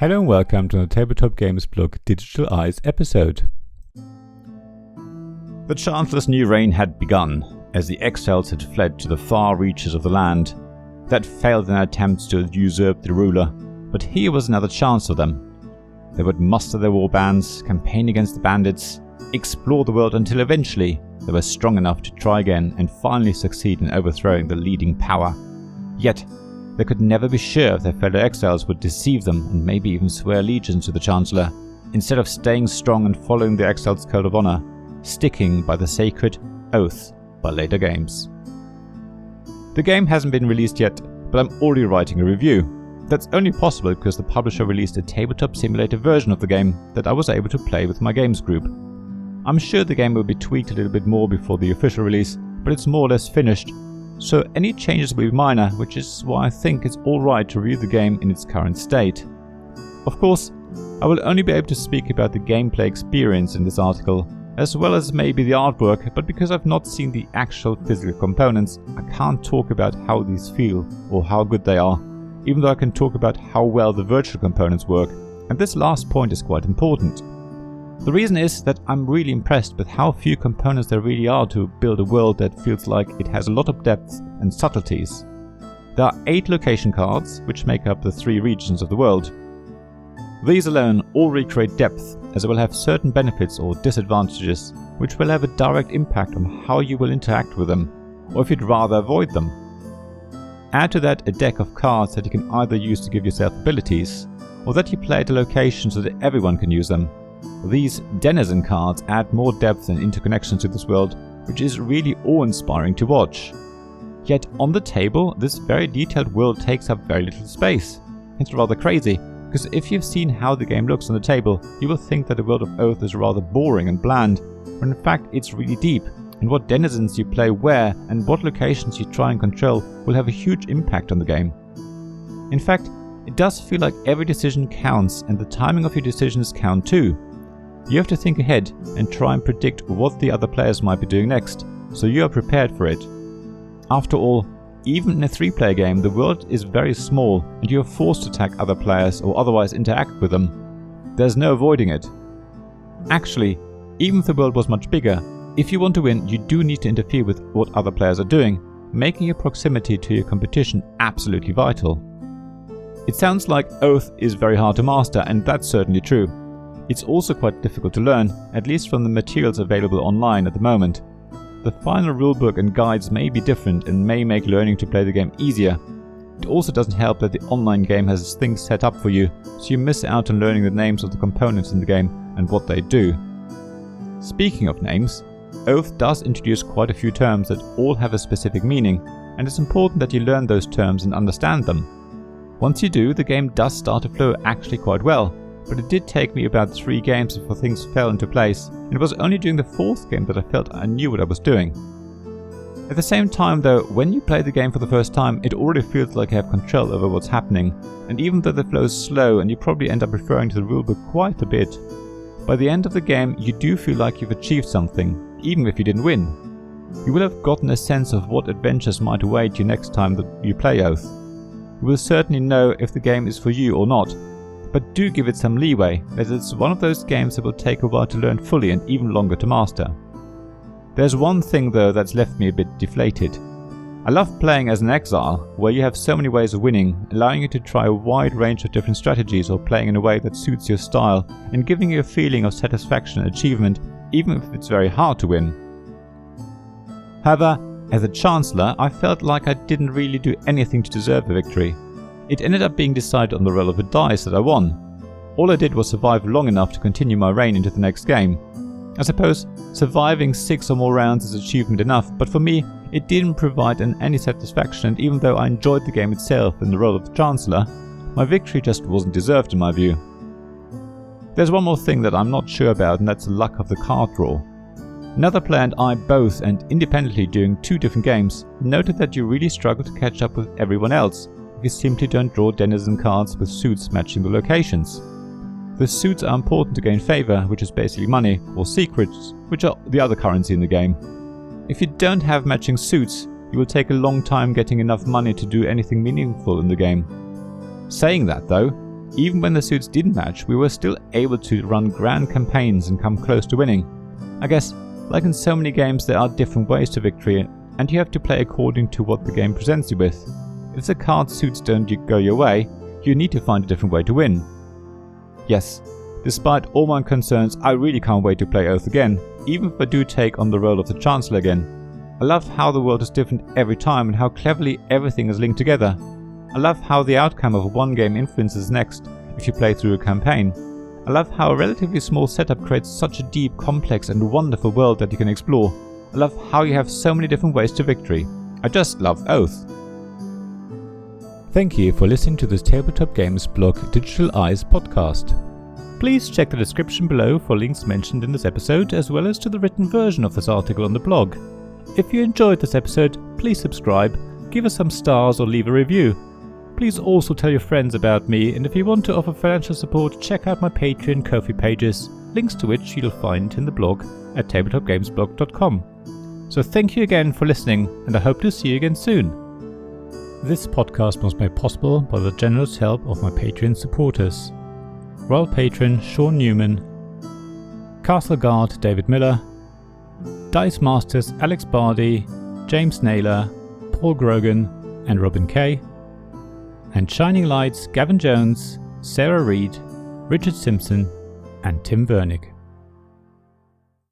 Hello and welcome to the Tabletop Games blog Digital Eyes episode. The Chancellor's new reign had begun, as the Exiles had fled to the far reaches of the land. That failed in their attempts to usurp the ruler, but here was another chance for them. They would muster their warbands, campaign against the Bandits, explore the world until eventually they were strong enough to try again and finally succeed in overthrowing the leading power. Yet, they could never be sure if their fellow exiles would deceive them and maybe even swear allegiance to the Chancellor, instead of staying strong and following the exiles' code of honor, sticking by the sacred oath by later games. The game hasn't been released yet, but I'm already writing a review. That's only possible because the publisher released a tabletop simulator version of the game that I was able to play with my games group. I'm sure the game will be tweaked a little bit more before the official release, but it's more or less finished. So any changes will be minor, which is why I think it's alright to review the game in its current state. Of course, I will only be able to speak about the gameplay experience in this article, as well as maybe the artwork, but because I've not seen the actual physical components, I can't talk about how these feel or how good they are, even though I can talk about how well the virtual components work, and this last point is quite important. The reason is that I'm really impressed with how few components there really are to build a world that feels like it has a lot of depth and subtleties. There are 8 location cards, which make up the 3 regions of the world. These alone already create depth, as they will have certain benefits or disadvantages, which will have a direct impact on how you will interact with them, or if you'd rather avoid them. Add to that a deck of cards that you can either use to give yourself abilities, or that you play at a location so that everyone can use them. These denizen cards add more depth and interconnection to this world, which is really awe-inspiring to watch. Yet on the table, this very detailed world takes up very little space. It's rather crazy, because if you've seen how the game looks on the table, you will think that the world of Oath is rather boring and bland, when in fact it's really deep, and what denizens you play where and what locations you try and control will have a huge impact on the game. In fact, it does feel like every decision counts, and the timing of your decisions count too. You have to think ahead and try and predict what the other players might be doing next, so you are prepared for it. After all, even in a 3-player game, the world is very small and you are forced to attack other players or otherwise interact with them. There's no avoiding it. Actually, even if the world was much bigger, if you want to win, you do need to interfere with what other players are doing, making your proximity to your competition absolutely vital. It sounds like Oath is very hard to master, and that's certainly true. It's also quite difficult to learn, at least from the materials available online at the moment. The final rulebook and guides may be different and may make learning to play the game easier. It also doesn't help that the online game has things set up for you, so you miss out on learning the names of the components in the game and what they do. Speaking of names, Oath does introduce quite a few terms that all have a specific meaning, and it's important that you learn those terms and understand them. Once you do, the game does start to flow actually quite well. But it did take me about 3 games before things fell into place, and it was only during the 4th game that I felt I knew what I was doing. At the same time though, when you play the game for the first time, it already feels like you have control over what's happening, and even though the flow is slow and you probably end up referring to the rulebook quite a bit, by the end of the game you do feel like you've achieved something, even if you didn't win. You will have gotten a sense of what adventures might await you next time that you play Oath. You will certainly know if the game is for you or not, but do give it some leeway, as it's one of those games that will take a while to learn fully and even longer to master. There's one thing though that's left me a bit deflated. I love playing as an exile, where you have so many ways of winning, allowing you to try a wide range of different strategies or playing in a way that suits your style, and giving you a feeling of satisfaction and achievement, even if it's very hard to win. However, as a Chancellor, I felt like I didn't really do anything to deserve the victory. It ended up being decided on the roll of the dice that I won. All I did was survive long enough to continue my reign into the next game. I suppose surviving 6 or more rounds is achievement enough, but for me it didn't provide any satisfaction, and even though I enjoyed the game itself and the role of the Chancellor, my victory just wasn't deserved in my view. There's one more thing that I'm not sure about, and that's the luck of the card draw. Another player and I both, and independently during 2 different games, noted that you really struggle to catch up with everyone else if you simply don't draw denizen cards with suits matching the locations. The suits are important to gain favor, which is basically money, or secrets, which are the other currency in the game. If you don't have matching suits, you will take a long time getting enough money to do anything meaningful in the game. Saying that though, Even when the suits didn't match, we were still able to run grand campaigns and come close to winning. I guess, like in so many games, there are different ways to victory, and you have to play according to what the game presents you with. If the card suits don't go your way, you need to find a different way to win. Yes, despite all my concerns, I really can't wait to play Oath again, even if I do take on the role of the Chancellor again. I love how the world is different every time and how cleverly everything is linked together. I love how the outcome of one game influences the next if you play through a campaign. I love how a relatively small setup creates such a deep, complex and wonderful world that you can explore. I love how you have so many different ways to victory. I just love Oath. Thank you for listening to this Tabletop Games blog Digital Eyes podcast. Please check the description below for links mentioned in this episode, as well as to the written version of this article on the blog. If you enjoyed this episode, please subscribe, give us some stars or leave a review. Please also tell your friends about me, and if you want to offer financial support, check out my Patreon and Ko-fi pages, links to which you'll find in the blog at tabletopgamesblog.com. So thank you again for listening, and I hope to see you again soon. This podcast was made possible by the generous help of my Patreon supporters: Royal Patron Sean Newman, Castle Guard David Miller, Dice Masters Alex Bardi, James Naylor, Paul Grogan and Robin Kay, and Shining Lights Gavin Jones, Sarah Reed, Richard Simpson and Tim Vernick.